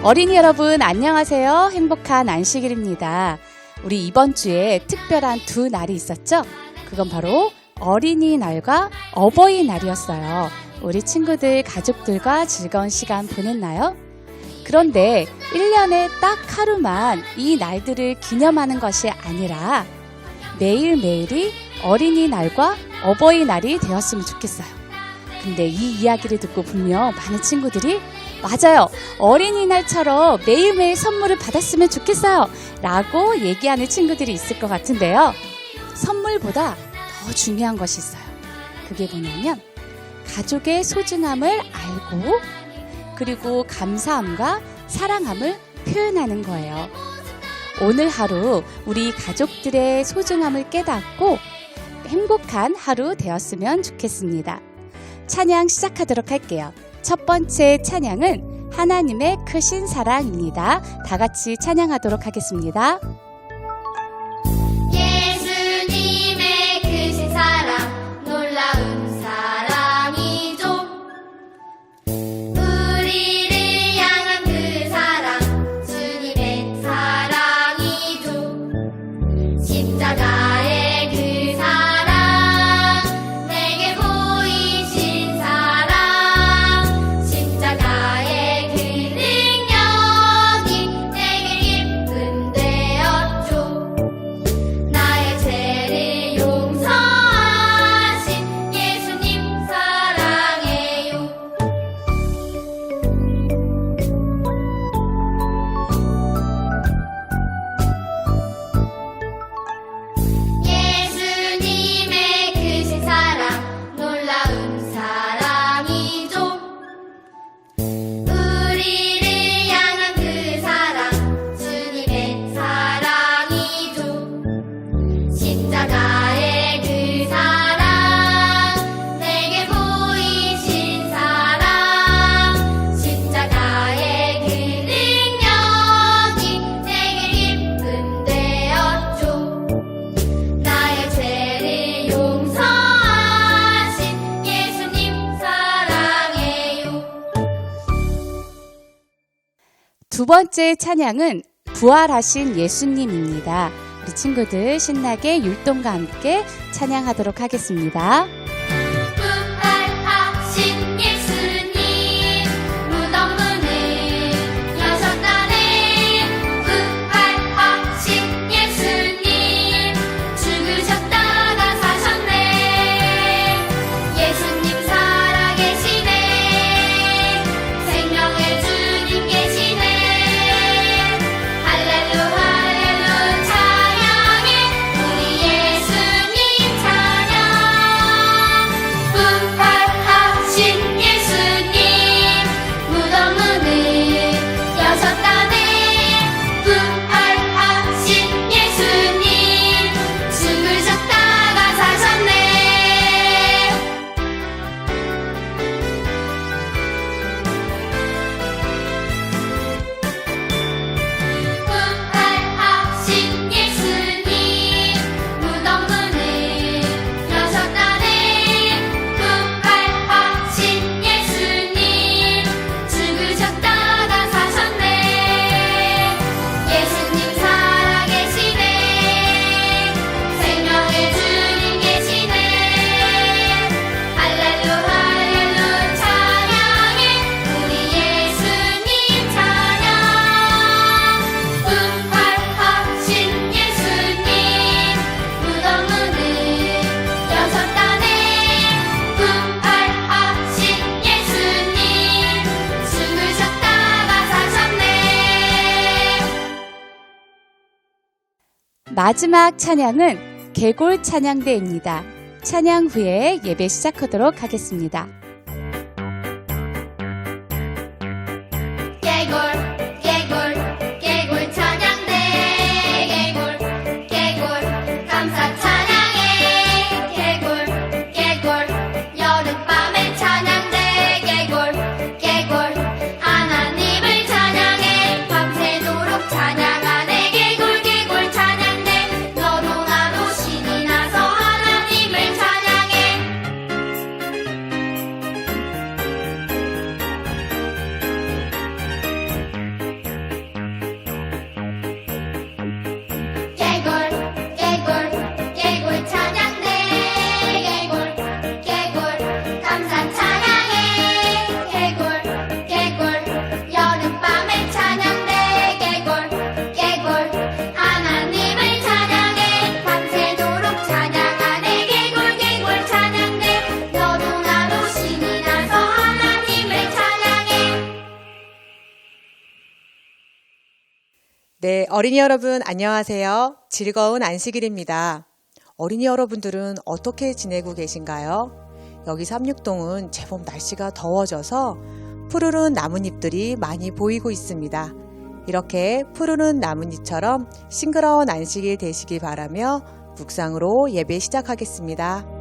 어린이 여러분 안녕하세요. 행복한 안식일입니다. 우리 이번 주에 특별한 두 날이 있었죠? 그건 바로 어린이날과 어버이날이었어요. 우리 친구들, 가족들과 즐거운 시간 보냈나요? 그런데 1년에 딱 하루만 이 날들을 기념하는 것이 아니라 매일매일이 어린이날과 어버이날이 되었으면 좋겠어요. 근데 이 이야기를 듣고 분명 많은 친구들이 맞아요. 어린이날처럼 매일매일 선물을 받았으면 좋겠어요. 라고 얘기하는 친구들이 있을 것 같은데요. 선물보다 더 중요한 것이 있어요. 그게 뭐냐면 가족의 소중함을 알고 그리고 감사함과 사랑함을 표현하는 거예요. 오늘 하루 우리 가족들의 소중함을 깨닫고 행복한 하루 되었으면 좋겠습니다. 찬양 시작하도록 할게요. 첫 번째 찬양은 하나님의 크신 사랑입니다. 다 같이 찬양하도록 하겠습니다. 예수님의 크신 사랑 놀라운 사랑이죠. 우리를 향한 그 사랑 주님의 사랑이죠. 십자가의 그 사랑 내게 보이신 사랑 십자가의 그 능력이 내게 기쁨 되었죠. 나의 죄를 용서하신 예수님 사랑해요. 예수님의 크신 사랑 놀라운 사랑이죠. 우리를 향한 그 사랑 주님의 사랑이죠. 십자가의 그 사랑 내게 보이신 사랑 십자가의 그 능력이 내게 기쁨 되었죠. 나의 죄를 용서하신 예수님 사랑해요. 두 번째 찬양은 부활하신 예수님입니다. 우리 친구들 신나게 율동과 함께 찬양하도록 하겠습니다. 부활하신 예수님 무덤 문을 여셨다네. 부활하신 예수님 죽으셨다가 사셨네. 예수님 살아계시네. 생명의 주님 계시네. 할렐루 할렐루 찬양해 우리 예수님 찬양. 부활하신 예수님 무덤 문을 여셨다네. 부활하신 예수님 죽으셨다가 사셨네. 부활하신 예수님 무덤 문을 여셨다네. 부활하신 예수님 죽으셨다가 사셨네. 예수님 살아계시네. 생명의 주님 계시네. 할렐루 할렐루 찬양해 우리 예수님 찬양. 부활하신 예수님 무덤 문을 여셨다네. 부활하신 예수님 죽으셨다가 사셨네. 마지막 찬양은 개골 찬양대입니다. 찬양 후에 예배 시작하도록 하겠습니다. 개골 개골 개골 찬양대 개골 개골 감사 찬양해. 개골 개골 여름밤의 찬양대 개골 개골 하나님을 찬양해. 밤새도록 찬양하네. 개골 개골 찬양대 너도 나도 신이 나서 하나님을 찬양해. 네, 어린이 여러분 안녕하세요. 즐거운 안식일입니다. 어린이 여러분들은 어떻게 지내고 계신가요? 여기 삼육동은 제법 날씨가 더워져서 푸르른 나뭇잎들이 많이 보이고 있습니다. 이렇게 푸르른 나뭇잎처럼 싱그러운 안식일 되시기 바라며 묵상으로 예배 시작하겠습니다.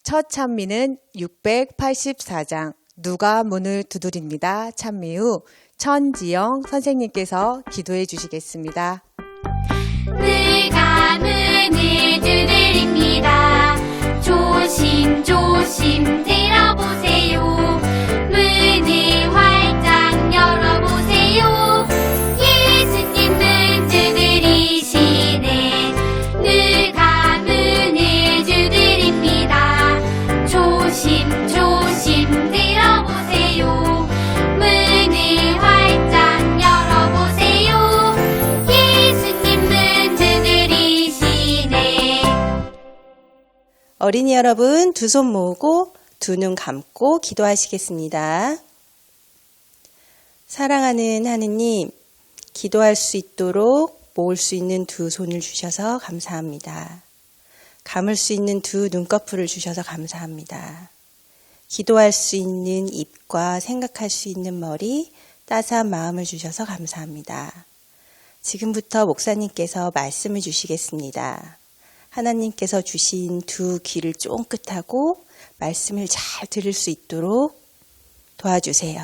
첫 찬미는 684장 누가 문을 두드립니다. 찬미 후 천지영 선생님께서 기도해 주시겠습니다. 누가 문을 두드립니다. 조심조심 들어보세요. 문을 활짝 열어보세요. 예수님 문 두드리시네. 누가 문을 두드립니다. 조심조심 들어보세요. 문을 활짝 열어보세요. 예수님 문 두드리시네. 어린이 여러분, 두 손 모으고 두 눈 감고 기도하시겠습니다. 사랑하는 하느님, 기도할 수 있도록 모을 수 있는 두 손을 주셔서 감사합니다. 감을 수 있는 두 눈꺼풀을 주셔서 감사합니다. 기도할 수 있는 입과 생각할 수 있는 머리, 따스한 마음을 주셔서 감사합니다. 지금부터 목사님께서 말씀을 주시겠습니다. 하나님께서 주신 두 귀를 쫑긋하고 말씀을 잘 들을 수 있도록 도와주세요.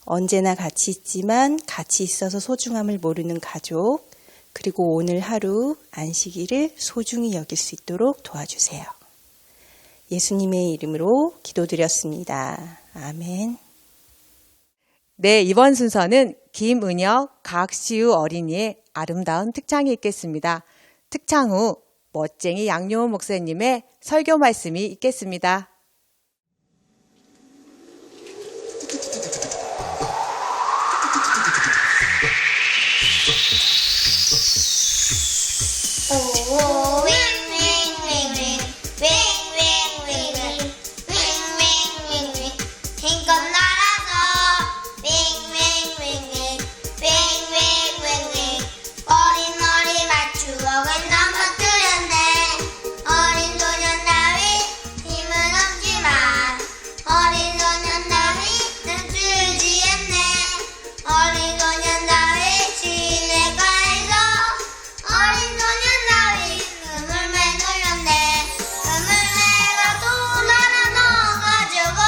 언제나 같이 있지만 같이 있어서 소중함을 모르는 가족, 그리고 오늘 하루 안식일을 소중히 여길 수 있도록 도와주세요. 예수님의 이름으로 기도드렸습니다. 아멘. 네, 이번 순서는 김은혁, 각시우 어린이의 아름다운 특창이 있겠습니다. 특창 후 멋쟁이 양요은 목사님의 설교 말씀이 있겠습니다. 오, 윙윙윙윙, 윙윙윙윙, 윙윙윙윙. 힘껏 날아서 윙윙윙윙, 윙윙윙윙. 어린 머리 맞추어가 넘어뜨렸네. 어린 소년 다윗 힘은 없지만 어린 소년 다윗은 줄지 않네. 어린 소년 다윗 시내가에서 어린 소년 다윗 그물매 돌렸네. 그물매가 또 날아 넣어가지고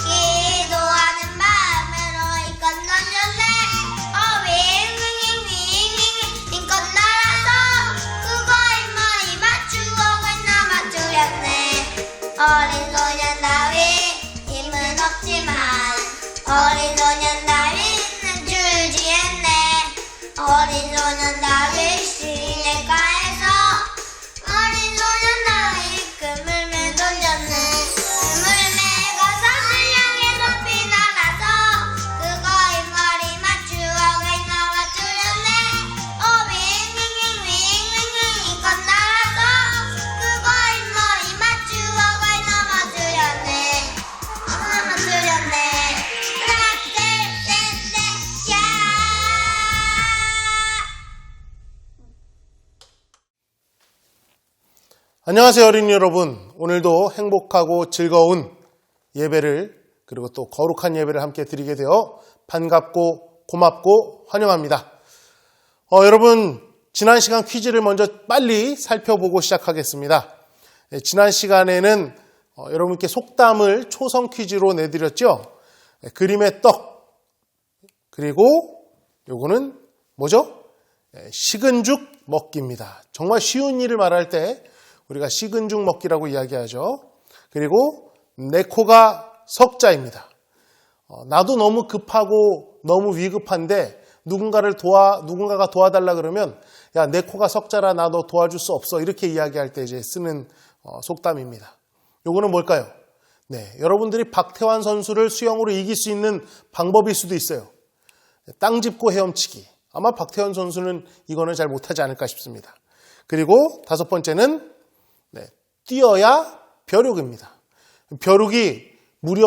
기도하는 마음으로 이껏 던졌네. 윙윙윙윙윙 힘껏 날아서 그거의 머리 맞추고 넘어뜨렸네. 어린 소년 다윗 힘은 없지만 어린 소년 다윗은 줄지 않네. 어린 소년 다윗 시내가에서 어린 소년 다윗 그물매 던졌네. 그물매가 산을 향해 높이 날아서 그거의 머리 맞추어 넘어뜨렸네. 윙윙윙윙윙 힘껏 날아서 그거의 머리 맞추어 넘어뜨렸네. 야. 안녕하세요, 어린이 여러분. 오늘도 행복하고 즐거운 예배를, 그리고 또 거룩한 예배를 함께 드리게 되어 반갑고 고맙고 환영합니다. 여러분, 지난 시간 퀴즈를 먼저 빨리 살펴보고 시작하겠습니다. 지난 시간에는 여러분께 속담을 초성 퀴즈로 내드렸죠. 그림의 떡, 그리고 요거는 뭐죠? 식은 죽 먹기입니다. 정말 쉬운 일을 말할 때 우리가 식은 죽 먹기라고 이야기하죠. 그리고 내 코가 석자입니다. 나도 너무 급하고 너무 위급한데 누군가가 도와달라 그러면 야, 내 코가 석자라 나도 도와줄 수 없어. 이렇게 이야기할 때 이제 쓰는 속담입니다. 요거는 뭘까요? 네, 여러분들이 박태환 선수를 수영으로 이길 수 있는 방법일 수도 있어요. 땅 짚고 헤엄치기. 아마 박태환 선수는 이거는 잘 못하지 않을까 싶습니다. 그리고 다섯 번째는 뛰어야 벼룩입니다. 벼룩이 무려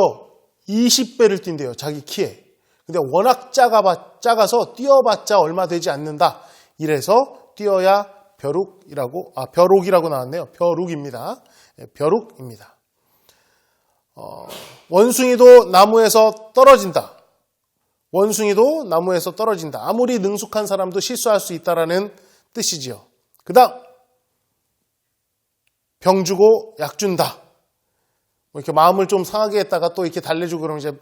20배를 뛴대요. 자기 키에. 근데 워낙 작아서 뛰어봤자 얼마 되지 않는다. 이래서 뛰어야 벼룩이라고 나왔네요. 벼룩입니다. 벼룩입니다. 원숭이도 나무에서 떨어진다. 원숭이도 나무에서 떨어진다. 아무리 능숙한 사람도 실수할 수 있다라는 뜻이지요. 그 다음, 병 주고 약 준다. 이렇게 마음을 좀 상하게 했다가 또 이렇게 달래주고 그러면 이제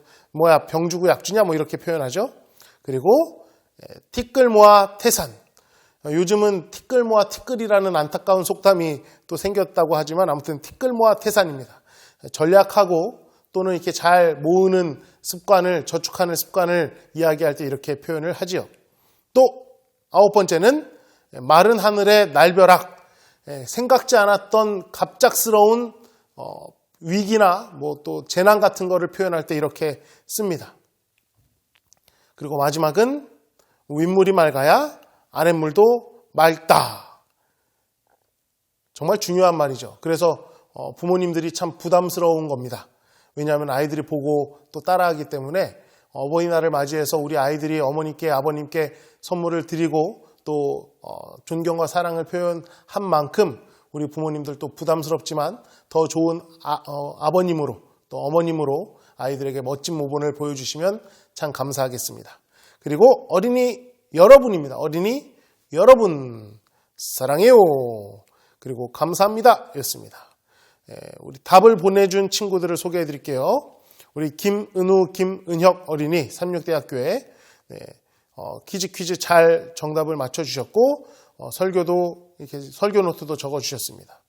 병 주고 약 주냐 이렇게 표현하죠. 그리고 티끌 모아 태산. 요즘은 티끌 모아 티끌이라는 안타까운 속담이 또 생겼다고 하지만 아무튼 티끌 모아 태산입니다. 전략하고 또는 이렇게 잘 모으는 습관을, 저축하는 습관을 이야기할 때 이렇게 표현을 하지요. 또 9번째는 마른 하늘의 날벼락. 생각지 않았던 갑작스러운 위기나 또 재난 같은 거를 표현할 때 이렇게 씁니다. 그리고 마지막은 윗물이 맑아야 아랫물도 맑다. 정말 중요한 말이죠. 그래서 부모님들이 참 부담스러운 겁니다. 왜냐하면 아이들이 보고 또 따라하기 때문에 어버이날을 맞이해서 우리 아이들이 어머님께 아버님께 선물을 드리고 또 존경과 사랑을 표현한 만큼 우리 부모님들도 부담스럽지만 더 좋은 아버님으로 또 어머님으로 아이들에게 멋진 모본을 보여주시면 참 감사하겠습니다. 그리고 어린이 여러분입니다. 어린이 여러분 사랑해요. 그리고 감사합니다. 였습니다. 우리 답을 보내준 친구들을 소개해 드릴게요. 우리 김은우, 김은혁 어린이 삼육대학교에 퀴즈 잘 정답을 맞춰주셨고 설교도 이렇게 설교 노트도 적어주셨습니다.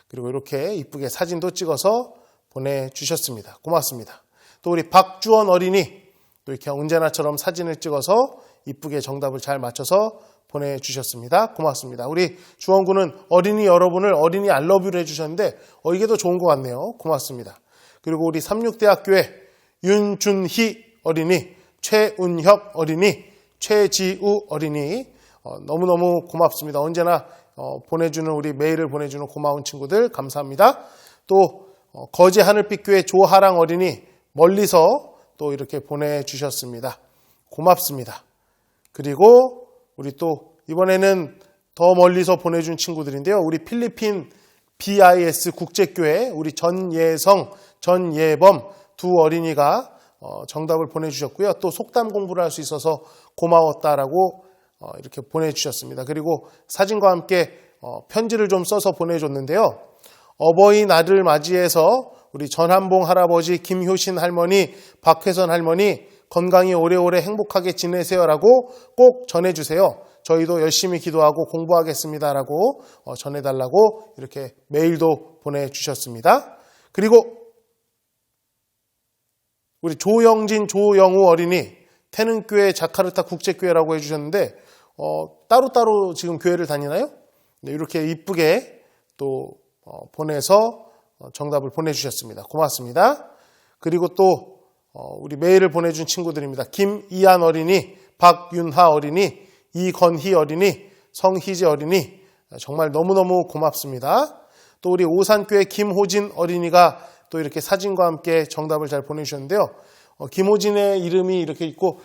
그리고 이렇게 이쁘게 사진도 찍어서 보내주셨습니다. 고맙습니다. 또 우리 박주원 어린이 또 이렇게 언제나처럼 사진을 찍어서 이쁘게 정답을 잘 맞춰서 보내주셨습니다. 고맙습니다. 우리 주원군은 어린이 여러분을 어린이 알러뷰를 해주셨는데 이게 더 좋은 것 같네요. 고맙습니다. 그리고 우리 삼육대학교에 윤준희 어린이, 최운혁 어린이, 최지우 어린이 너무너무 고맙습니다. 언제나 보내주는 우리 메일을 보내주는 고마운 친구들 감사합니다. 또 거제 하늘빛교회 조하랑 어린이 멀리서 또 이렇게 보내주셨습니다. 고맙습니다. 그리고 우리 또 이번에는 더 멀리서 보내준 친구들인데요. 우리 필리핀 BIS 국제교회 우리 전예성, 전예범 두 어린이가 정답을 보내주셨고요. 또 속담 공부를 할 수 있어서 고마웠다라고 이렇게 보내주셨습니다. 그리고 사진과 함께 편지를 좀 써서 보내줬는데요. 어버이날을 맞이해서 우리 전한봉 할아버지, 김효신 할머니, 박회선 할머니 건강히 오래오래 행복하게 지내세요라고 꼭 전해주세요. 저희도 열심히 기도하고 공부하겠습니다라고 전해달라고 이렇게 메일도 보내주셨습니다. 그리고 우리 조영진, 조영우 어린이 태능교회 자카르타 국제교회라고 해주셨는데 따로따로 지금 교회를 다니나요? 네, 이렇게 이쁘게 또 보내서 정답을 보내주셨습니다. 고맙습니다. 그리고 또 우리 메일을 보내준 친구들입니다. 김이한 어린이, 박윤하 어린이, 이건희 어린이, 성희재 어린이 정말 너무너무 고맙습니다. 또 우리 오산교회 김호진 어린이가 또 이렇게 사진과 함께 정답을 잘 보내주셨는데요. 김호진의 이름이 이렇게 있고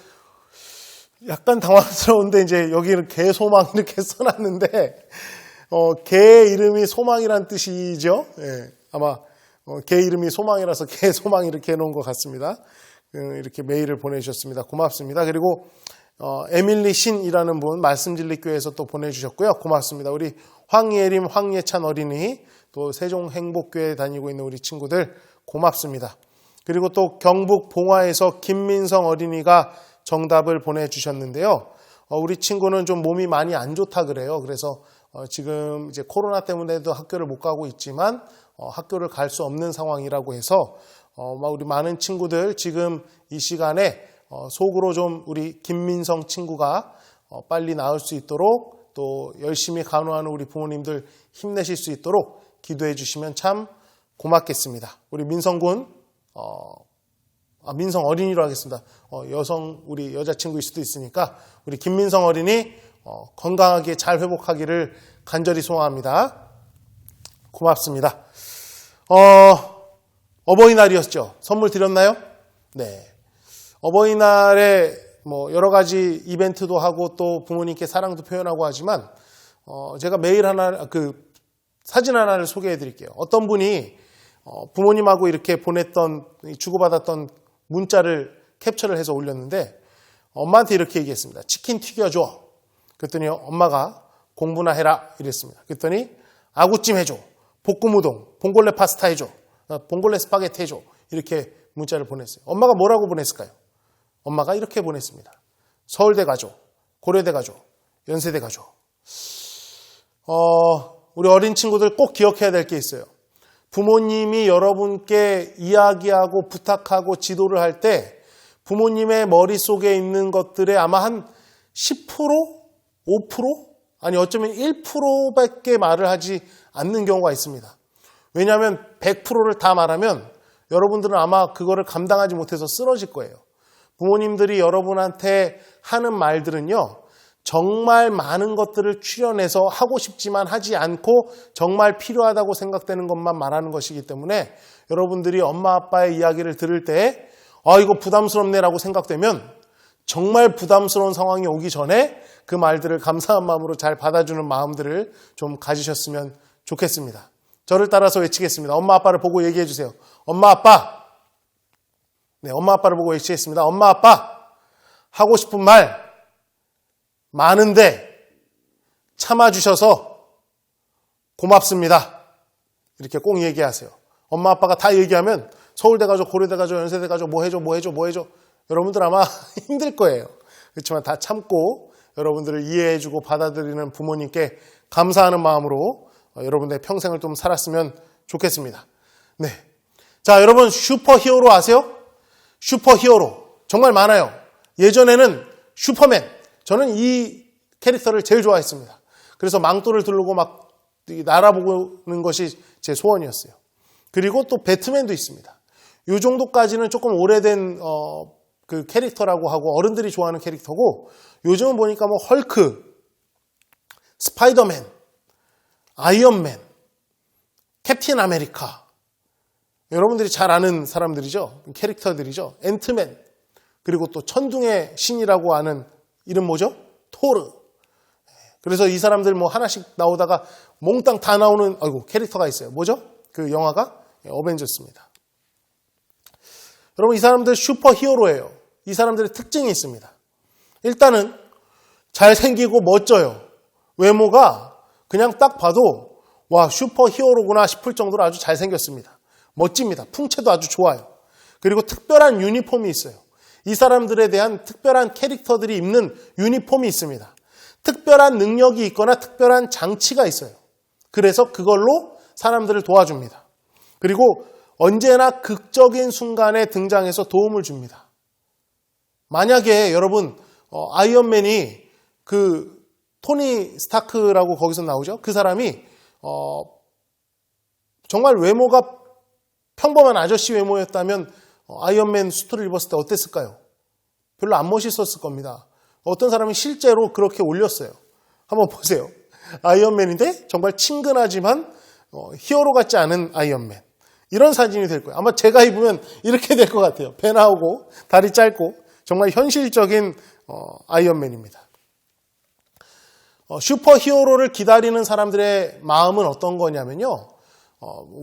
약간 당황스러운데 이제 여기는 개소망 이렇게 써놨는데 개의 이름이 소망이란 뜻이죠. 예, 아마 개 이름이 소망이라서 개소망 이렇게 해놓은 것 같습니다. 이렇게 메일을 보내주셨습니다. 고맙습니다. 그리고 에밀리 신이라는 분 말씀진리교회에서 또 보내주셨고요. 고맙습니다. 우리 황예림, 황예찬 어린이 또 세종행복교회에 다니고 있는 우리 친구들 고맙습니다. 그리고 또 경북 봉화에서 김민성 어린이가 정답을 보내주셨는데요. 우리 친구는 좀 몸이 많이 안 좋다 그래요. 그래서 지금 이제 코로나 때문에도 학교를 못 가고 있지만 학교를 갈 수 없는 상황이라고 해서 우리 많은 친구들 지금 이 시간에 속으로 좀 우리 김민성 친구가 빨리 나을 수 있도록 또 열심히 간호하는 우리 부모님들 힘내실 수 있도록 기도해 주시면 참 고맙겠습니다. 우리 민성군, 민성 어린이로 하겠습니다. 여성, 우리 여자친구일 수도 있으니까 우리 김민성 어린이 건강하게 잘 회복하기를 간절히 소망합니다. 고맙습니다. 어버이날이었죠. 선물 드렸나요? 네. 어버이날에 뭐 여러 가지 이벤트도 하고 또 부모님께 사랑도 표현하고 하지만 제가 매일 사진 하나를 소개해 드릴게요. 어떤 분이 부모님하고 이렇게 주고받았던 문자를 캡처를 해서 올렸는데 엄마한테 이렇게 얘기했습니다. 치킨 튀겨줘. 그랬더니 엄마가 공부나 해라 이랬습니다. 그랬더니 아구찜 해줘. 볶음 우동, 봉골레 파스타 해줘. 봉골레 스파게티 해줘. 이렇게 문자를 보냈어요. 엄마가 뭐라고 보냈을까요? 엄마가 이렇게 보냈습니다. 서울대 가줘. 고려대 가줘. 연세대 가줘. 우리 어린 친구들 꼭 기억해야 될 게 있어요. 부모님이 여러분께 이야기하고 부탁하고 지도를 할 때 부모님의 머릿속에 있는 것들의 아마 한 10%? 5%? 아니 어쩌면 1%밖에 말을 하지 않는 경우가 있습니다. 왜냐하면 100%를 다 말하면 여러분들은 아마 그거를 감당하지 못해서 쓰러질 거예요. 부모님들이 여러분한테 하는 말들은요. 정말 많은 것들을 추려내서 하고 싶지만 하지 않고 정말 필요하다고 생각되는 것만 말하는 것이기 때문에 여러분들이 엄마 아빠의 이야기를 들을 때 이거 부담스럽네라고 생각되면 정말 부담스러운 상황이 오기 전에 그 말들을 감사한 마음으로 잘 받아주는 마음들을 좀 가지셨으면 좋겠습니다. 저를 따라서 외치겠습니다. 엄마 아빠를 보고 얘기해 주세요. 엄마 아빠. 네, 엄마 아빠를 보고 외치겠습니다. 엄마 아빠. 하고 싶은 말 많은데 참아주셔서 고맙습니다. 이렇게 꼭 얘기하세요. 엄마 아빠가 다 얘기하면 서울대 가죠, 고려대 가죠, 연세대 가죠, 뭐 해줘. 여러분들 아마 힘들 거예요. 그렇지만 다 참고 여러분들을 이해해주고 받아들이는 부모님께 감사하는 마음으로 여러분의 평생을 좀 살았으면 좋겠습니다. 네. 자, 여러분 슈퍼히어로 아세요? 슈퍼히어로. 정말 많아요. 예전에는 슈퍼맨. 저는 이 캐릭터를 제일 좋아했습니다. 그래서 망토를 두르고 막 날아보는 것이 제 소원이었어요. 그리고 또 배트맨도 있습니다. 이 정도까지는 조금 오래된 그 캐릭터라고 하고 어른들이 좋아하는 캐릭터고 요즘은 보니까 뭐 헐크, 스파이더맨, 아이언맨, 캡틴 아메리카 여러분들이 잘 아는 사람들이죠. 캐릭터들이죠. 앤트맨 그리고 또 천둥의 신이라고 하는 이름 뭐죠? 토르. 그래서 이 사람들 뭐 하나씩 나오다가 몽땅 다 나오는 캐릭터가 있어요. 뭐죠? 그 영화가 어벤져스입니다. 여러분 이 사람들 슈퍼히어로예요. 이 사람들의 특징이 있습니다. 일단은 잘생기고 멋져요. 외모가 그냥 딱 봐도 와 슈퍼히어로구나 싶을 정도로 아주 잘생겼습니다. 멋집니다. 풍채도 아주 좋아요. 그리고 특별한 유니폼이 있어요. 이 사람들에 대한 특별한 캐릭터들이 입는 유니폼이 있습니다. 특별한 능력이 있거나 특별한 장치가 있어요. 그래서 그걸로 사람들을 도와줍니다. 그리고 언제나 극적인 순간에 등장해서 도움을 줍니다. 만약에 여러분 아이언맨이 그 토니 스타크라고 거기서 나오죠. 그 사람이 정말 외모가 평범한 아저씨 외모였다면 아이언맨 수트를 입었을 때 어땠을까요? 별로 안 멋있었을 겁니다. 어떤 사람이 실제로 그렇게 올렸어요. 한번 보세요. 아이언맨인데 정말 친근하지만 히어로 같지 않은 아이언맨. 이런 사진이 될 거예요. 아마 제가 입으면 이렇게 될 것 같아요. 배 나오고 다리 짧고 정말 현실적인 아이언맨입니다. 슈퍼히어로를 기다리는 사람들의 마음은 어떤 거냐면요.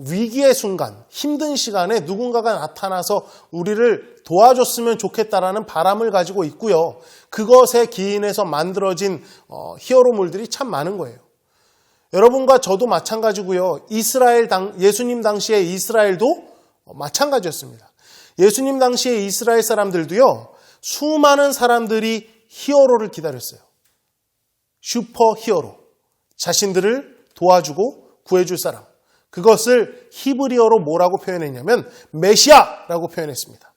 위기의 순간, 힘든 시간에 누군가가 나타나서 우리를 도와줬으면 좋겠다라는 바람을 가지고 있고요. 그것에 기인해서 만들어진 히어로물들이 참 많은 거예요. 여러분과 저도 마찬가지고요. 예수님 당시의 이스라엘도 마찬가지였습니다. 예수님 당시의 이스라엘 사람들도요. 수많은 사람들이 히어로를 기다렸어요. 슈퍼히어로. 자신들을 도와주고 구해줄 사람. 그것을 히브리어로 뭐라고 표현했냐면 메시아라고 표현했습니다.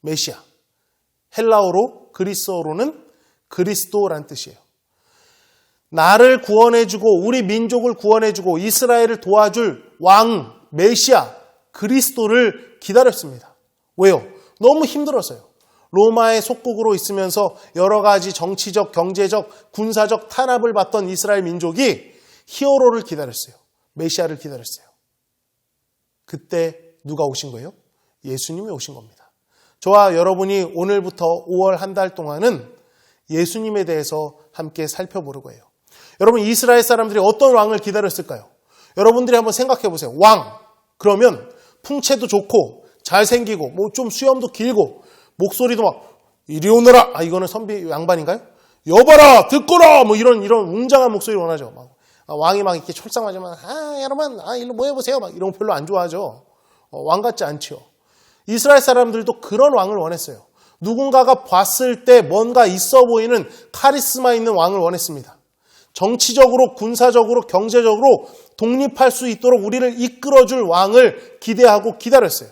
메시아. 헬라어로 그리스어로는 그리스도란 뜻이에요. 나를 구원해주고 우리 민족을 구원해주고 이스라엘을 도와줄 왕, 메시아, 그리스도를 기다렸습니다. 왜요? 너무 힘들어서요. 로마의 속국으로 있으면서 여러 가지 정치적, 경제적, 군사적 탄압을 받던 이스라엘 민족이 히어로를 기다렸어요. 메시아를 기다렸어요. 그때 누가 오신 거예요? 예수님이 오신 겁니다. 저와 여러분이 오늘부터 5월 한 달 동안은 예수님에 대해서 함께 살펴보려고 해요. 여러분, 이스라엘 사람들이 어떤 왕을 기다렸을까요? 여러분들이 한번 생각해 보세요. 왕, 그러면 풍채도 좋고 잘생기고 뭐 좀 수염도 길고 목소리도 막 이리 오너라. 아, 이거는 선비 양반인가요? 여봐라, 듣거라. 뭐 이런 웅장한 목소리 원하죠. 막 왕이 막 이렇게 철상하지만 여러분, 일로 모여보세요. 막 이런 거 별로 안 좋아하죠. 왕 같지 않죠. 이스라엘 사람들도 그런 왕을 원했어요. 누군가가 봤을 때 뭔가 있어 보이는 카리스마 있는 왕을 원했습니다. 정치적으로, 군사적으로, 경제적으로 독립할 수 있도록 우리를 이끌어줄 왕을 기대하고 기다렸어요.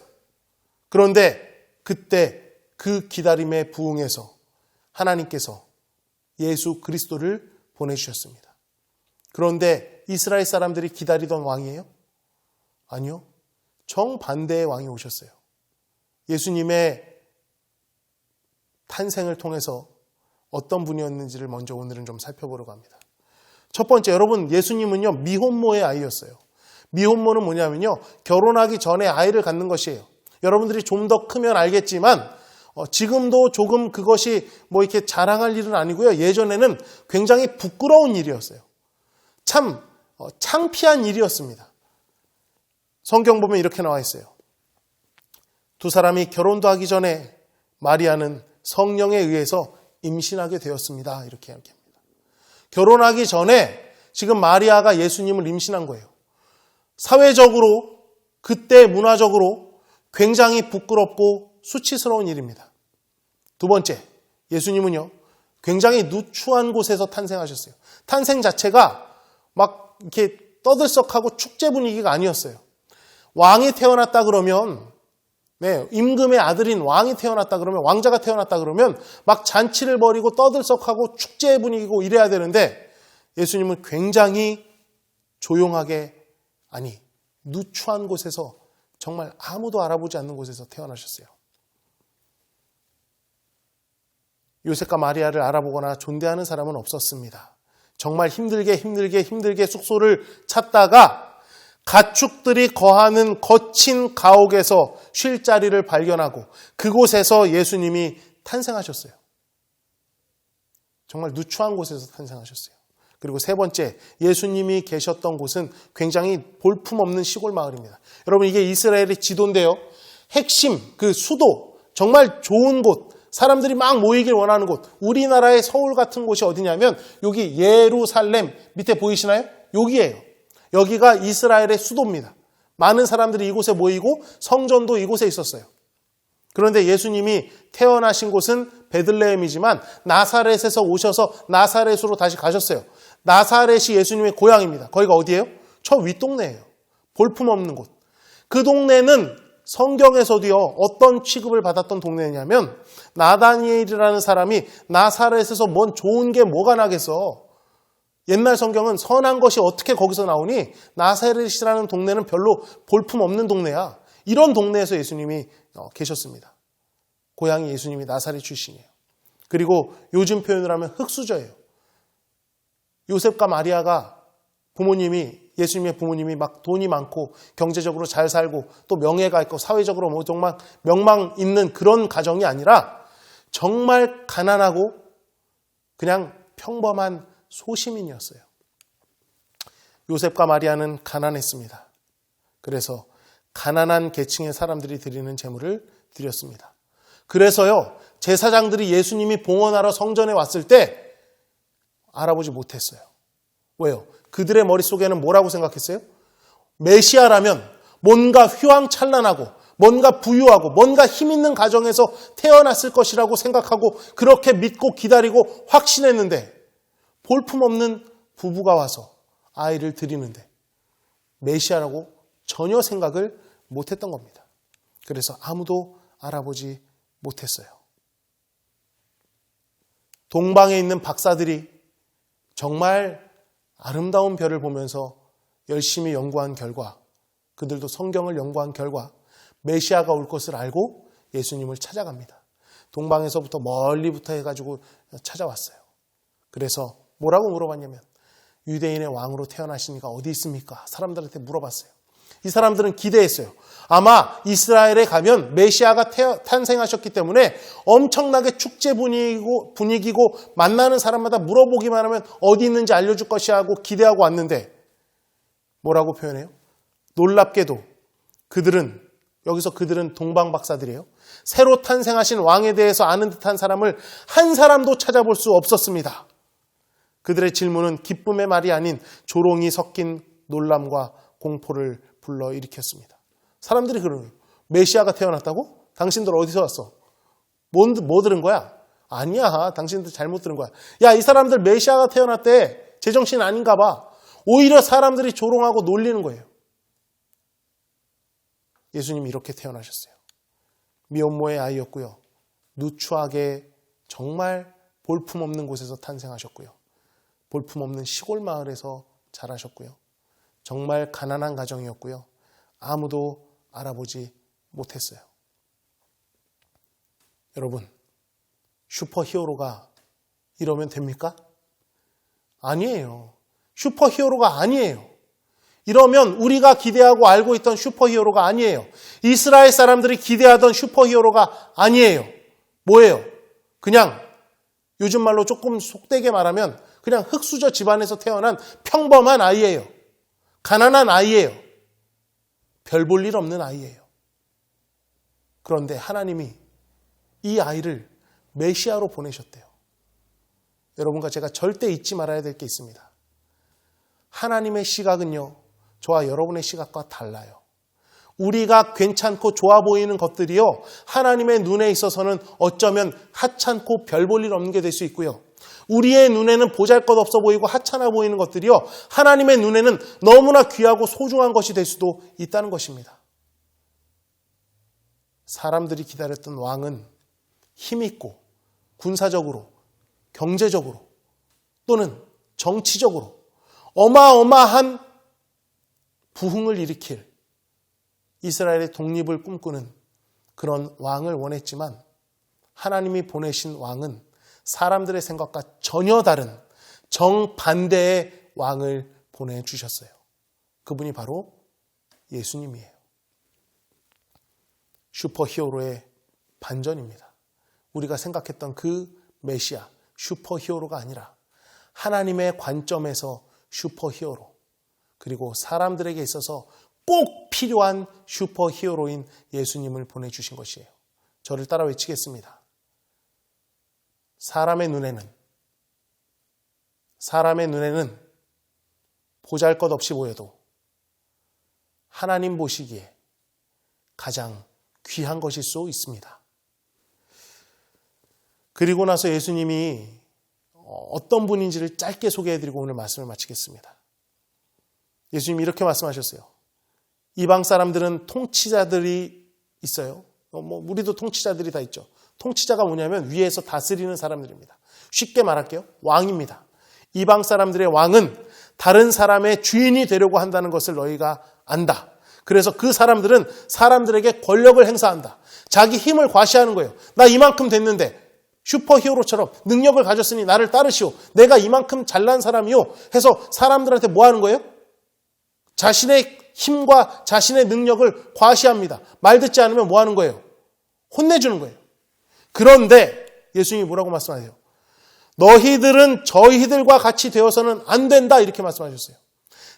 그런데 그때 그 기다림에 부응해서 하나님께서 예수 그리스도를 보내주셨습니다. 그런데 이스라엘 사람들이 기다리던 왕이에요? 아니요. 정반대의 왕이 오셨어요. 예수님의 탄생을 통해서 어떤 분이었는지를 먼저 오늘은 좀 살펴보려고 합니다. 첫 번째, 여러분, 예수님은요, 미혼모의 아이였어요. 미혼모는 뭐냐면요, 결혼하기 전에 아이를 갖는 것이에요. 여러분들이 좀 더 크면 알겠지만 지금도 조금 그것이 뭐 이렇게 자랑할 일은 아니고요. 예전에는 굉장히 부끄러운 일이었어요. 참 창피한 일이었습니다. 성경 보면 이렇게 나와 있어요. 두 사람이 결혼도 하기 전에 마리아는 성령에 의해서 임신하게 되었습니다. 이렇게 이야기합니다. 결혼하기 전에 지금 마리아가 예수님을 임신한 거예요. 사회적으로, 그때 문화적으로 굉장히 부끄럽고 수치스러운 일입니다. 두 번째, 예수님은요, 굉장히 누추한 곳에서 탄생하셨어요. 탄생 자체가 막 이렇게 떠들썩하고 축제 분위기가 아니었어요. 왕이 태어났다 그러면, 임금의 아들인 왕이 태어났다 그러면, 왕자가 태어났다 그러면 막 잔치를 벌이고 떠들썩하고 축제 분위기고 이래야 되는데, 예수님은 굉장히 조용하게, 누추한 곳에서, 정말 아무도 알아보지 않는 곳에서 태어나셨어요. 요셉과 마리아를 알아보거나 존대하는 사람은 없었습니다. 정말 힘들게 숙소를 찾다가 가축들이 거하는 거친 가옥에서 쉴 자리를 발견하고 그곳에서 예수님이 탄생하셨어요. 정말 누추한 곳에서 탄생하셨어요. 그리고 세 번째, 예수님이 계셨던 곳은 굉장히 볼품없는 시골 마을입니다. 여러분, 이게 이스라엘의 지도인데요. 핵심, 그 수도, 정말 좋은 곳, 사람들이 막 모이길 원하는 곳, 우리나라의 서울 같은 곳이 어디냐면 여기 예루살렘 밑에 보이시나요? 여기예요. 여기가 이스라엘의 수도입니다. 많은 사람들이 이곳에 모이고 성전도 이곳에 있었어요. 그런데 예수님이 태어나신 곳은 베들레헴이지만 나사렛에서 오셔서 나사렛으로 다시 가셨어요. 나사렛이 예수님의 고향입니다. 거기가 어디예요? 저 윗동네예요. 볼품없는 곳. 그 동네는 성경에서도요, 어떤 취급을 받았던 동네냐면 나다니엘이라는 사람이 나사렛에서 뭔 좋은 게 뭐가 나겠어. 옛날 성경은 선한 것이 어떻게 거기서 나오니 나사렛이라는 동네는 별로 볼품없는 동네야. 이런 동네에서 예수님이 계셨습니다. 고향이 예수님이 나사렛 출신이에요. 그리고 요즘 표현을 하면 흙수저예요. 요셉과 마리아가 예수님의 부모님이 막 돈이 많고 경제적으로 잘 살고 또 명예가 있고 사회적으로 뭐 정말 명망 있는 그런 가정이 아니라 정말 가난하고 그냥 평범한 소시민이었어요. 요셉과 마리아는 가난했습니다. 그래서 가난한 계층의 사람들이 드리는 제물을 드렸습니다. 그래서요, 제사장들이 예수님이 봉헌하러 성전에 왔을 때 알아보지 못했어요. 왜요? 그들의 머릿속에는 뭐라고 생각했어요? 메시아라면 뭔가 휘황찬란하고 뭔가 부유하고 뭔가 힘있는 가정에서 태어났을 것이라고 생각하고 그렇게 믿고 기다리고 확신했는데 볼품없는 부부가 와서 아이를 드리는데 메시아라고 전혀 생각을 못했던 겁니다. 그래서 아무도 알아보지 못했어요. 동방에 있는 박사들이 정말 아름다운 별을 보면서 열심히 연구한 결과, 그들도 성경을 연구한 결과 메시아가 올 것을 알고 예수님을 찾아갑니다. 동방에서부터 멀리부터 해가지고 찾아왔어요. 그래서 뭐라고 물어봤냐면 유대인의 왕으로 태어나시니까 어디 있습니까? 사람들한테 물어봤어요. 이 사람들은 기대했어요. 아마 이스라엘에 가면 메시아가 탄생하셨기 때문에 엄청나게 축제 분위기고 만나는 사람마다 물어보기만 하면 어디 있는지 알려줄 것이야 하고 기대하고 왔는데 뭐라고 표현해요? 놀랍게도 그들은 동방박사들이에요. 새로 탄생하신 왕에 대해서 아는 듯한 사람을 한 사람도 찾아볼 수 없었습니다. 그들의 질문은 기쁨의 말이 아닌 조롱이 섞인 놀람과 공포를 불러일으켰습니다. 사람들이 그러는 거예요. 메시아가 태어났다고? 당신들 어디서 왔어? 뭐 들은 거야? 아니야. 당신들 잘못 들은 거야. 야, 이 사람들 메시아가 태어났대. 제정신 아닌가 봐. 오히려 사람들이 조롱하고 놀리는 거예요. 예수님이 이렇게 태어나셨어요. 미혼모의 아이였고요. 누추하게 정말 볼품없는 곳에서 탄생하셨고요. 볼품없는 시골 마을에서 자라셨고요. 정말 가난한 가정이었고요. 아무도 알아보지 못했어요. 여러분, 슈퍼히어로가 이러면 됩니까? 아니에요. 슈퍼히어로가 아니에요. 이러면 우리가 기대하고 알고 있던 슈퍼히어로가 아니에요. 이스라엘 사람들이 기대하던 슈퍼히어로가 아니에요. 뭐예요? 그냥 요즘 말로 조금 속되게 말하면 그냥 흙수저 집안에서 태어난 평범한 아이예요. 가난한 아이예요. 별 볼 일 없는 아이예요. 그런데 하나님이 이 아이를 메시아로 보내셨대요. 여러분과 제가 절대 잊지 말아야 될 게 있습니다. 하나님의 시각은요, 저와 여러분의 시각과 달라요. 우리가 괜찮고 좋아 보이는 것들이요, 하나님의 눈에 있어서는 어쩌면 하찮고 별 볼 일 없는 게 될 수 있고요. 우리의 눈에는 보잘것없어 보이고 하찮아 보이는 것들이요, 하나님의 눈에는 너무나 귀하고 소중한 것이 될 수도 있다는 것입니다. 사람들이 기다렸던 왕은 힘있고 군사적으로, 경제적으로 또는 정치적으로 어마어마한 부흥을 일으킬 이스라엘의 독립을 꿈꾸는 그런 왕을 원했지만 하나님이 보내신 왕은 사람들의 생각과 전혀 다른 정반대의 왕을 보내주셨어요. 그분이 바로 예수님이에요. 슈퍼히어로의 반전입니다. 우리가 생각했던 그 메시아, 슈퍼히어로가 아니라 하나님의 관점에서 슈퍼히어로, 그리고 사람들에게 있어서 꼭 필요한 슈퍼히어로인 예수님을 보내주신 것이에요. 저를 따라 외치겠습니다. 사람의 눈에는 보잘것없이 보여도 하나님 보시기에 가장 귀한 것일 수 있습니다. 그리고 나서 예수님이 어떤 분인지를 짧게 소개해드리고 오늘 말씀을 마치겠습니다. 예수님이 이렇게 말씀하셨어요. 이방 사람들은 통치자들이 있어요. 우리도 통치자들이 다 있죠. 통치자가 뭐냐면 위에서 다스리는 사람들입니다. 쉽게 말할게요. 왕입니다. 이방 사람들의 왕은 다른 사람의 주인이 되려고 한다는 것을 너희가 안다. 그래서 그 사람들은 사람들에게 권력을 행사한다. 자기 힘을 과시하는 거예요. 나 이만큼 됐는데 슈퍼히어로처럼 능력을 가졌으니 나를 따르시오. 내가 이만큼 잘난 사람이요. 해서 사람들한테 뭐 하는 거예요? 자신의 힘과 자신의 능력을 과시합니다. 말 듣지 않으면 뭐 하는 거예요? 혼내주는 거예요. 그런데 예수님이 뭐라고 말씀하세요? 너희들은 저희들과 같이 되어서는 안 된다. 이렇게 말씀하셨어요.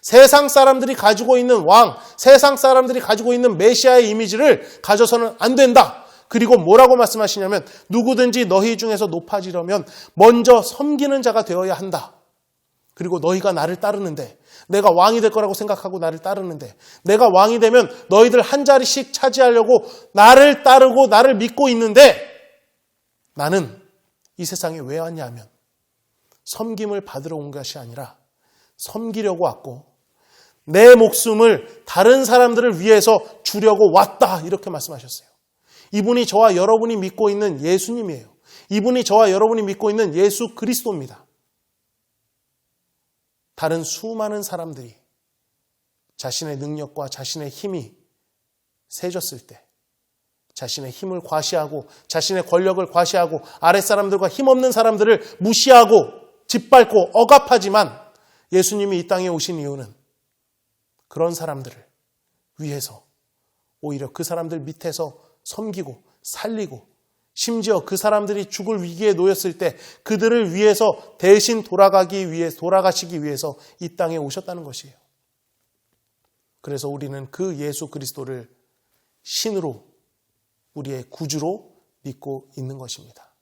세상 사람들이 가지고 있는 왕, 세상 사람들이 가지고 있는 메시아의 이미지를 가져서는 안 된다. 그리고 뭐라고 말씀하시냐면 누구든지 너희 중에서 높아지려면 먼저 섬기는 자가 되어야 한다. 그리고 너희가 나를 따르는데, 내가 왕이 될 거라고 생각하고 나를 따르는데, 내가 왕이 되면 너희들 한 자리씩 차지하려고 나를 따르고 나를 믿고 있는데, 나는 이 세상에 왜 왔냐 하면 섬김을 받으러 온 것이 아니라 섬기려고 왔고 내 목숨을 다른 사람들을 위해서 주려고 왔다. 이렇게 말씀하셨어요. 이분이 저와 여러분이 믿고 있는 예수님이에요. 이분이 저와 여러분이 믿고 있는 예수 그리스도입니다. 다른 수많은 사람들이 자신의 능력과 자신의 힘이 세졌을 때 자신의 힘을 과시하고 자신의 권력을 과시하고 아랫사람들과 힘없는 사람들을 무시하고 짓밟고 억압하지만 예수님이 이 땅에 오신 이유는 그런 사람들을 위해서 오히려 그 사람들 밑에서 섬기고 살리고 심지어 그 사람들이 죽을 위기에 놓였을 때 그들을 위해서 대신 돌아가시기 위해서 이 땅에 오셨다는 것이에요. 그래서 우리는 그 예수 그리스도를 신으로 우리의 구주로 믿고 있는 것입니다.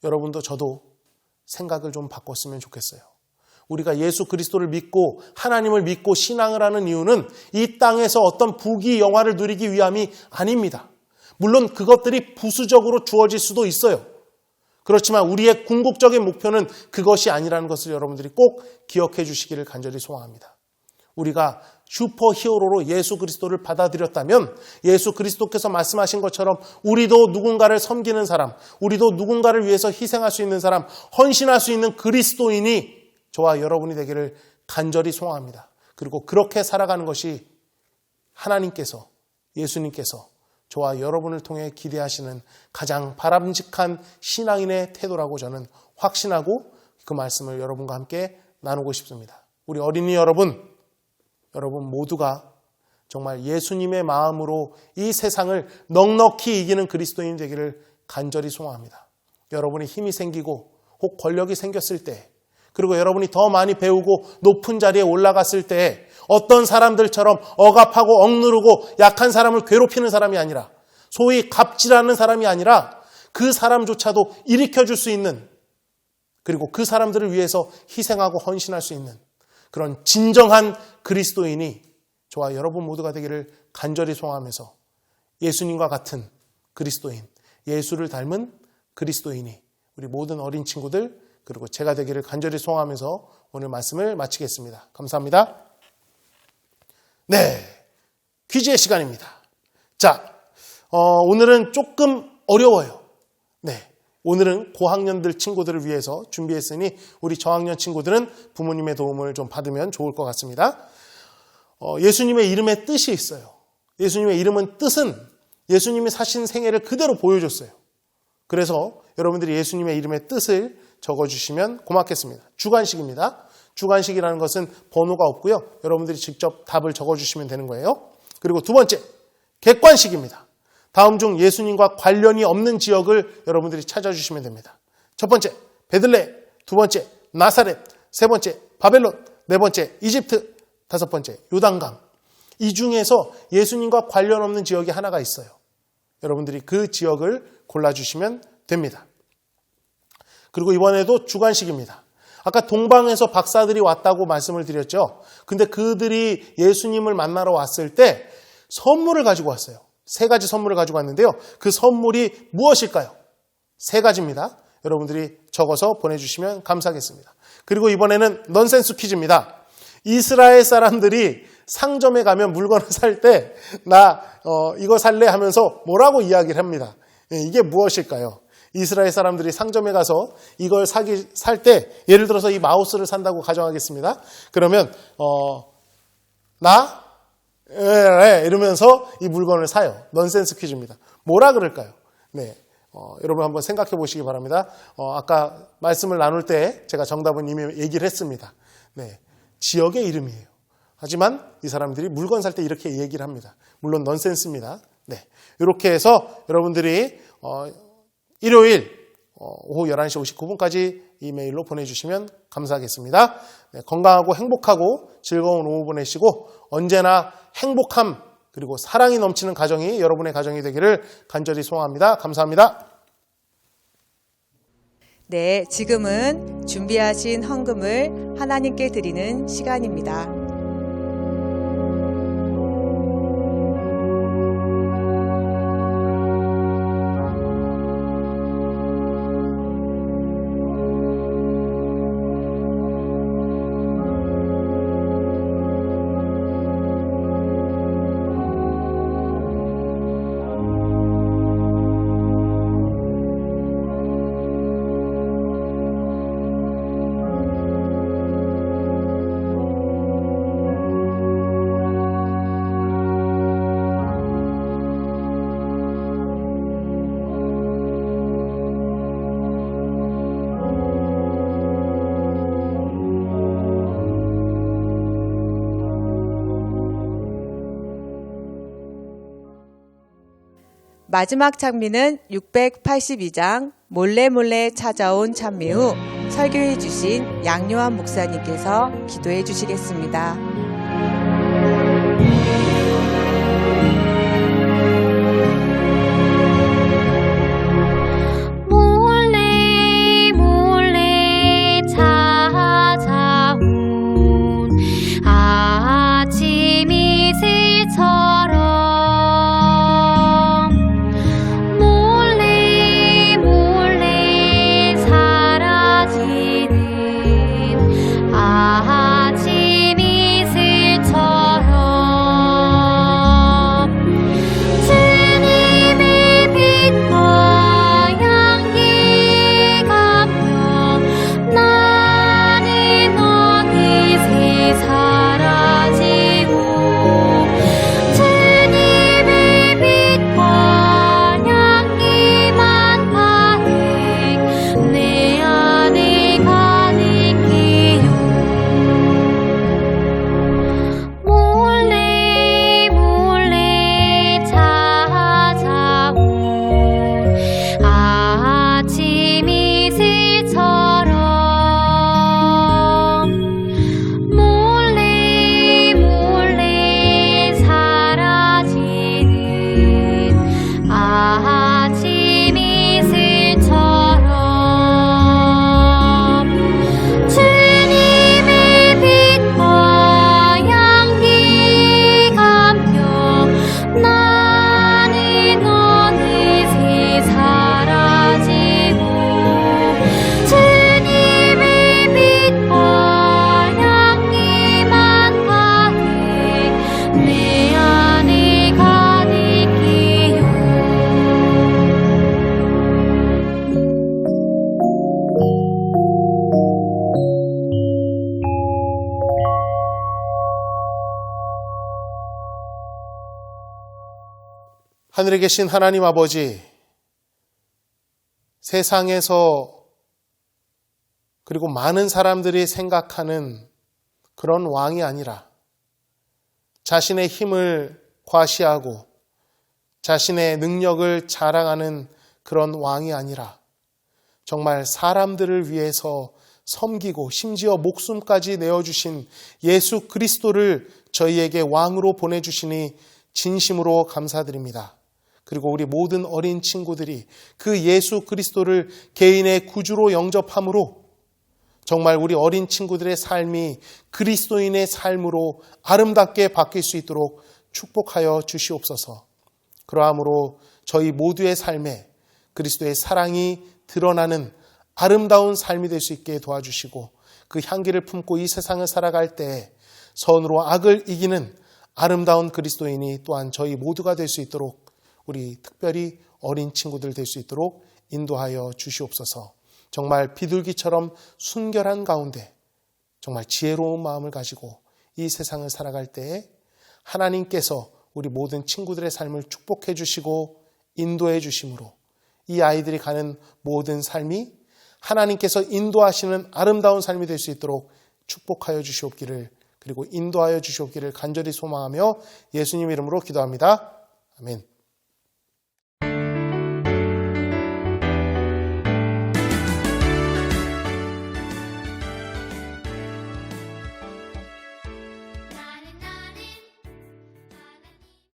여러분도 저도 생각을 좀 바꿨으면 좋겠어요. 우리가 예수 그리스도를 믿고 하나님을 믿고 신앙을 하는 이유는 이 땅에서 어떤 부귀 영화를 누리기 위함이 아닙니다. 물론 그것들이 부수적으로 주어질 수도 있어요. 그렇지만 우리의 궁극적인 목표는 그것이 아니라는 것을 여러분들이 꼭 기억해 주시기를 간절히 소망합니다. 우리가 슈퍼히어로로 예수 그리스도를 받아들였다면 예수 그리스도께서 말씀하신 것처럼 우리도 누군가를 섬기는 사람, 우리도 누군가를 위해서 희생할 수 있는 사람, 헌신할 수 있는 그리스도인이 저와 여러분이 되기를 간절히 소망합니다. 그리고 그렇게 살아가는 것이 하나님께서, 예수님께서 저와 여러분을 통해 기대하시는 가장 바람직한 신앙인의 태도라고 저는 확신하고 그 말씀을 여러분과 함께 나누고 싶습니다. 우리 어린이 여러분 모두가 정말 예수님의 마음으로 이 세상을 넉넉히 이기는 그리스도인 되기를 간절히 소망합니다. 여러분이 힘이 생기고 혹 권력이 생겼을 때, 그리고 여러분이 더 많이 배우고 높은 자리에 올라갔을 때 어떤 사람들처럼 억압하고 억누르고 약한 사람을 괴롭히는 사람이 아니라, 소위 갑질하는 사람이 아니라 그 사람조차도 일으켜줄 수 있는, 그리고 그 사람들을 위해서 희생하고 헌신할 수 있는 그런 진정한 그리스도인이 저와 여러분 모두가 되기를 간절히 소망하면서 예수님과 같은 그리스도인, 예수를 닮은 그리스도인이 우리 모든 어린 친구들 그리고 제가 되기를 간절히 소망하면서 오늘 말씀을 마치겠습니다. 감사합니다. 네, 퀴즈의 시간입니다. 자, 오늘은 조금 어려워요. 네, 오늘은 고학년들 친구들을 위해서 준비했으니 우리 저학년 친구들은 부모님의 도움을 좀 받으면 좋을 것 같습니다. 예수님의 이름에 뜻이 있어요. 예수님의 이름은 뜻은 예수님이 사신 생애를 그대로 보여줬어요. 그래서 여러분들이 예수님의 이름의 뜻을 적어주시면 고맙겠습니다. 주관식입니다. 주관식이라는 것은 번호가 없고요. 여러분들이 직접 답을 적어주시면 되는 거예요. 그리고 두 번째, 객관식입니다. 다음 중 예수님과 관련이 없는 지역을 여러분들이 찾아주시면 됩니다. 첫 번째, 베들레헴. 두 번째, 나사렛. 세 번째, 바벨론. 네 번째, 이집트. 다섯 번째, 요단강. 이 중에서 예수님과 관련 없는 지역이 하나가 있어요. 여러분들이 그 지역을 골라주시면 됩니다. 그리고 이번에도 주관식입니다. 아까 동방에서 박사들이 왔다고 말씀을 드렸죠. 근데 그들이 예수님을 만나러 왔을 때 선물을 가지고 왔어요. 세 가지 선물을 가지고 왔는데요. 그 선물이 무엇일까요? 세 가지입니다. 여러분들이 적어서 보내주시면 감사하겠습니다. 그리고 이번에는 넌센스 퀴즈입니다. 이스라엘 사람들이 상점에 가면 물건을 살 때 나 이거 살래 하면서 뭐라고 이야기를 합니다. 이게 무엇일까요? 이스라엘 사람들이 상점에 가서 이걸 살 때 예를 들어서 이 마우스를 산다고 가정하겠습니다. 그러면 나 이러면서 이 물건을 사요. 넌센스 퀴즈입니다. 뭐라 그럴까요? 네, 여러분 한번 생각해 보시기 바랍니다. 아까 말씀을 나눌 때 제가 정답은 이미 얘기를 했습니다. 네, 지역의 이름이에요. 하지만 이 사람들이 물건 살 때 이렇게 얘기를 합니다. 물론 넌센스입니다. 네, 이렇게 해서 여러분들이 일요일 오후 11시 59분까지 이메일로 보내주시면 감사하겠습니다. 네, 건강하고 행복하고 즐거운 오후 보내시고 언제나 행복함 그리고 사랑이 넘치는 가정이 여러분의 가정이 되기를 간절히 소망합니다. 감사합니다. 네, 지금은 준비하신 헌금을 하나님께 드리는 시간입니다. 마지막 찬미는 682장 몰래 몰래 찾아온 찬미 후 설교해 주신 양요한 목사님께서 기도해 주시겠습니다. 몰래 몰래 찾아온 아침 이슬처럼 몰래 몰래 사라지는 아침 이슬처럼 주님의 빛과 향기 감며 나는 어느새 사라지고 주님의 빛과 향기만 가득 내 안에 가득해요. 몰래 몰래 찾아온 아침 이슬처럼 몰래 몰래 사라지는 아침 이슬처럼 주님의 빛과 향기 감겨 나는 어느새 사라지고 주님의 빛과 향기만 가득 내 안에 가득해요. 하늘에 계신 하나님 아버지, 세상에서 그리고 많은 사람들이 생각하는 그런 왕이 아니라 자신의 힘을 과시하고 자신의 능력을 자랑하는 그런 왕이 아니라 정말 사람들을 위해서 섬기고 심지어 목숨까지 내어주신 예수 그리스도를 저희에게 왕으로 보내주시니 진심으로 감사드립니다. 그리고 우리 모든 어린 친구들이 그 예수 그리스도를 개인의 구주로 영접함으로 정말 우리 어린 친구들의 삶이 그리스도인의 삶으로 아름답게 바뀔 수 있도록 축복하여 주시옵소서. 그러함으로 저희 모두의 삶에 그리스도의 사랑이 드러나는 아름다운 삶이 될 수 있게 도와주시고 그 향기를 품고 이 세상을 살아갈 때 선으로 악을 이기는 아름다운 그리스도인이 또한 저희 모두가 될 수 있도록 우리 특별히 어린 친구들 될 수 있도록 인도하여 주시옵소서. 정말 비둘기처럼 순결한 가운데 정말 지혜로운 마음을 가지고 이 세상을 살아갈 때에 하나님께서 우리 모든 친구들의 삶을 축복해 주시고 인도해 주심으로 이 아이들이 가는 모든 삶이 하나님께서 인도하시는 아름다운 삶이 될 수 있도록 축복하여 주시옵기를 그리고 인도하여 주시옵기를 간절히 소망하며 예수님 이름으로 기도합니다. 아멘.